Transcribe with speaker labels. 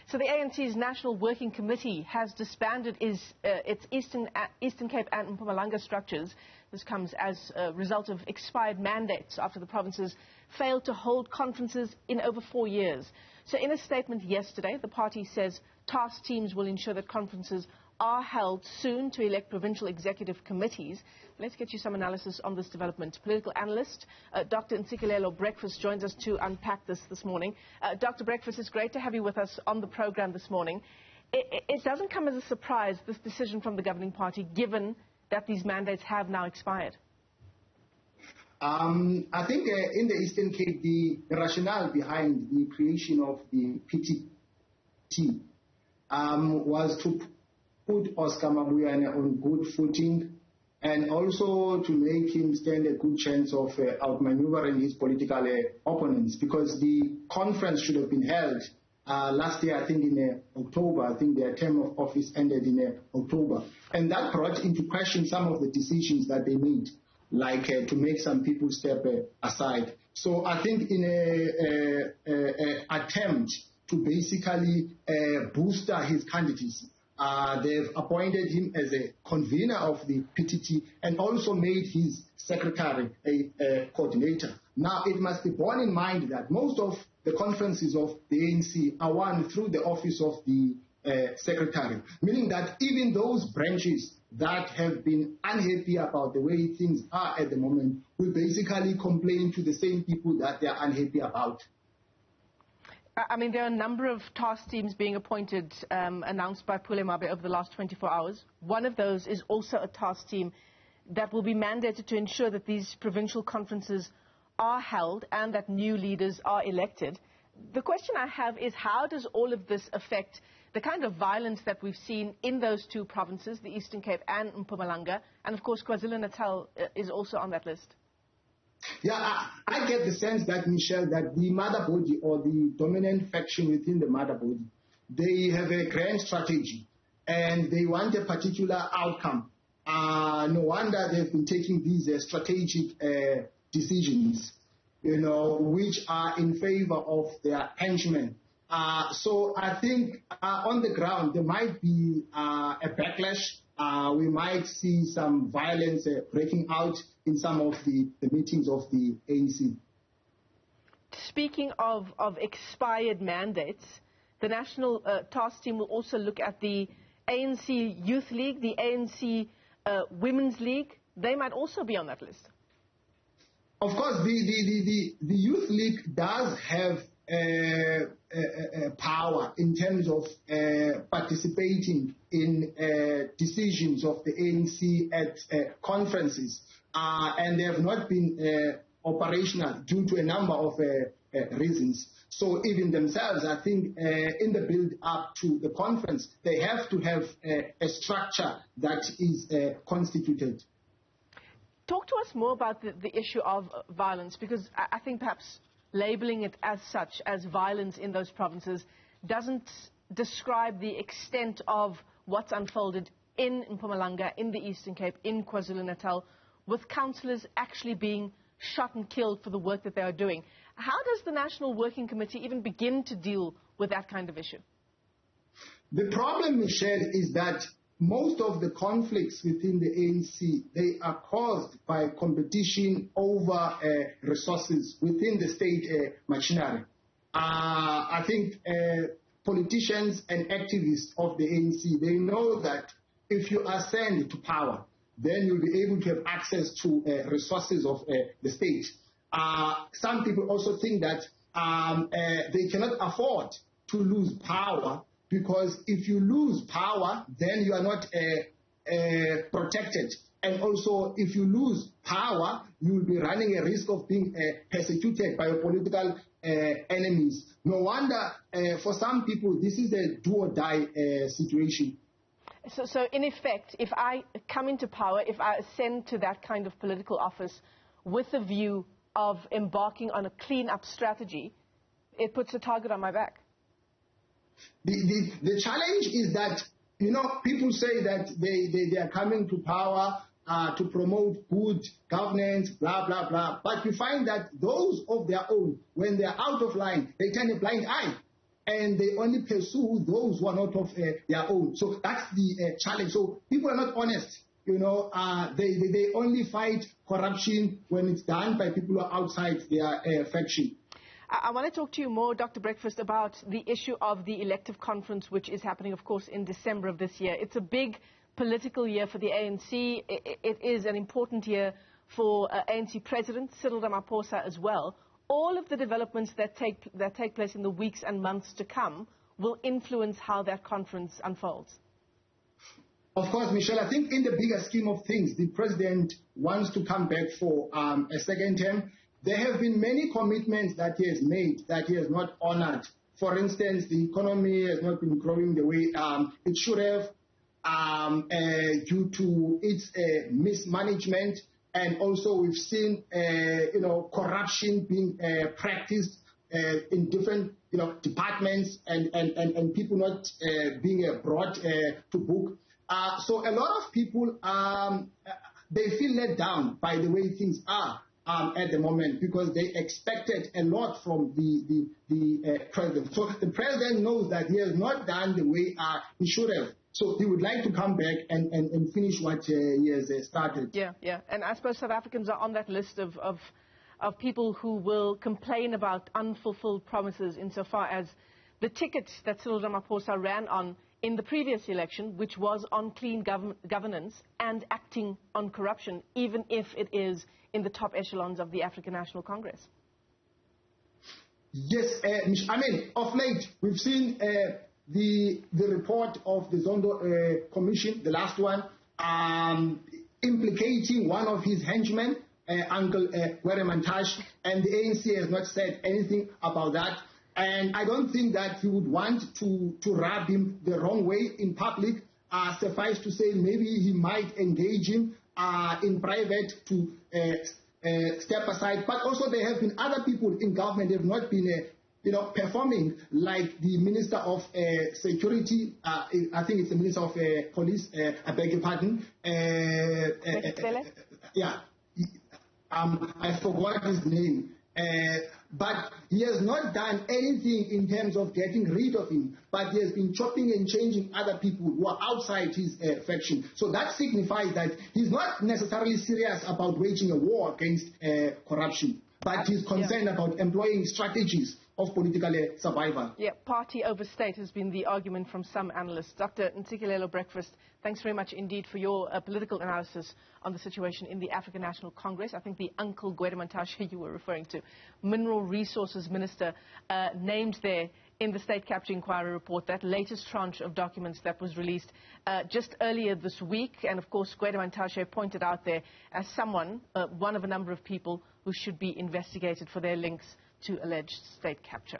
Speaker 1: So the ANC's National Working Committee has disbanded its Eastern Cape and Mpumalanga structures. This comes as a result of expired mandates after the provinces failed to hold conferences in over 4 years. So in a statement yesterday, the party says task teams will ensure that conferences are held soon to elect provincial executive committees. Let's get you some analysis on this development. Political analyst Dr Ntsikelelo Breakfast joins us to unpack this morning. Dr. Breakfast, it's great to have you with us on the program this morning. It doesn't come as a surprise, this decision from the governing party, given that these mandates have now expired.
Speaker 2: I think in the Eastern Cape, the rationale behind the creation of the PTT was to put Oscar Mabuyane on good footing and also to make him stand a good chance of outmaneuvering his political opponents, because the conference should have been held last year, I think in October. I think their term of office ended in October. And that brought into question some of the decisions that they made, like to make some people step aside. So I think in an attempt to basically boost his candidacy, they've appointed him as a convener of the PTT and also made his secretary a coordinator. Now, it must be borne in mind that most of the conferences of the ANC are won through the office of the secretary, meaning that even those branches that have been unhappy about the way things are at the moment will basically complain to the same people that they are unhappy about.
Speaker 1: I mean, there are a number of task teams being appointed, announced by Pule Mabe over the last 24 hours. One of those is also a task team that will be mandated to ensure that these provincial conferences are held and that new leaders are elected. The question I have is, how does all of this affect the kind of violence that we've seen in those two provinces, the Eastern Cape and Mpumalanga, and of course KwaZulu-Natal is also on that list?
Speaker 2: Yeah, I get the sense that, Michelle, that the mother body or the dominant faction within the mother body, they have a grand strategy and they want a particular outcome. No wonder they've been taking these strategic decisions, which are in favor of their henchmen. So I think on the ground there might be a backlash. We might see some violence breaking out in some of the meetings of the ANC.
Speaker 1: Speaking of expired mandates, the National Task Team will also look at the ANC Youth League, the ANC Women's League. They might also be on that list.
Speaker 2: Of course, the Youth League does have power in terms of participating in decisions of the ANC at conferences, and they have not been operational due to a number of reasons. So even themselves, I think, in the build-up to the conference, they have to have a structure that is constituted.
Speaker 1: Talk to us more about the issue of violence, because I think perhaps labeling it as such, as violence in those provinces, doesn't describe the extent of what's unfolded in Mpumalanga, in the Eastern Cape, in KwaZulu-Natal, with councillors actually being shot and killed for the work that they are doing. How does the National Working Committee even begin to deal with that kind of issue?
Speaker 2: The problem, Michelle, is that most of the conflicts within the ANC, they are caused by competition over resources within the state machinery. I think politicians and activists of the ANC, they know that if you ascend to power, then you'll be able to have access to resources of the state. Some people also think that they cannot afford to lose power, because if you lose power, then you are not protected. And also, if you lose power, you will be running a risk of being persecuted by your political enemies. No wonder, for some people, this is a do-or-die situation.
Speaker 1: So in effect, if I come into power, if I ascend to that kind of political office with a view of embarking on a clean-up strategy, it puts a target on my back.
Speaker 2: The challenge is that, people say that they are coming to power to promote good governance, blah, blah, blah. But you find that those of their own, when they are out of line, they turn a blind eye. and they only pursue those who are not of their own. So that's the challenge. So people are not honest. You know, they only fight corruption when it's done by people who are outside their faction.
Speaker 1: I want to talk to you more, Dr. Breakfast, about the issue of the elective conference, which is happening, of course, in December of this year. It's a big political year for the ANC. It is an important year for ANC President Cyril Ramaphosa as well. All of the developments that take place in the weeks and months to come will influence how that conference unfolds.
Speaker 2: Of course, Michelle, I think in the bigger scheme of things, the president wants to come back for a second term. There have been many commitments that he has made that he has not honored. For instance, the economy has not been growing the way it should have due to its mismanagement. And also we've seen, corruption being practiced in different, departments and people not being brought to book. So a lot of people, they feel let down by the way things are at the moment because they expected a lot from the president. So the president knows that he has not done the way he should have. So he would like to come back and finish what he has started.
Speaker 1: Yeah. And I suppose South Africans are on that list of people who will complain about unfulfilled promises insofar as the ticket that Cyril Ramaphosa ran on in the previous election, which was on clean governance and acting on corruption, even if it is in the top echelons of the African National Congress.
Speaker 2: Yes, I mean, of late, we've seen the report of the Zondo Commission, the last one, implicating one of his henchmen, Uncle Gweremantash, and the ANC has not said anything about that. And I don't think that he would want to rub him the wrong way in public. Suffice to say, maybe he might engage him in private to step aside. But also there have been other people in government that have not been performing, like the Minister of Security, I think it's the Minister of Police, I beg your pardon. Yeah, I forgot his name. But he has not done anything in terms of getting rid of him, but he has been chopping and changing other people who are outside his faction. So that signifies that he's not necessarily serious about waging a war against corruption, but he's concerned about employing strategies of political survival.
Speaker 1: Yeah, party over state has been the argument from some analysts. Dr. Ntsikelelo Breakfast, thanks very much indeed for your political analysis on the situation in the African National Congress. I think the Uncle Gweremantash you were referring to, Mineral Resources Minister, named there in the State Capture Inquiry report, that latest tranche of documents that was released just earlier this week. And of course, Gweremantash pointed out there as someone, one of a number of people who should be investigated for their links to alleged state capture.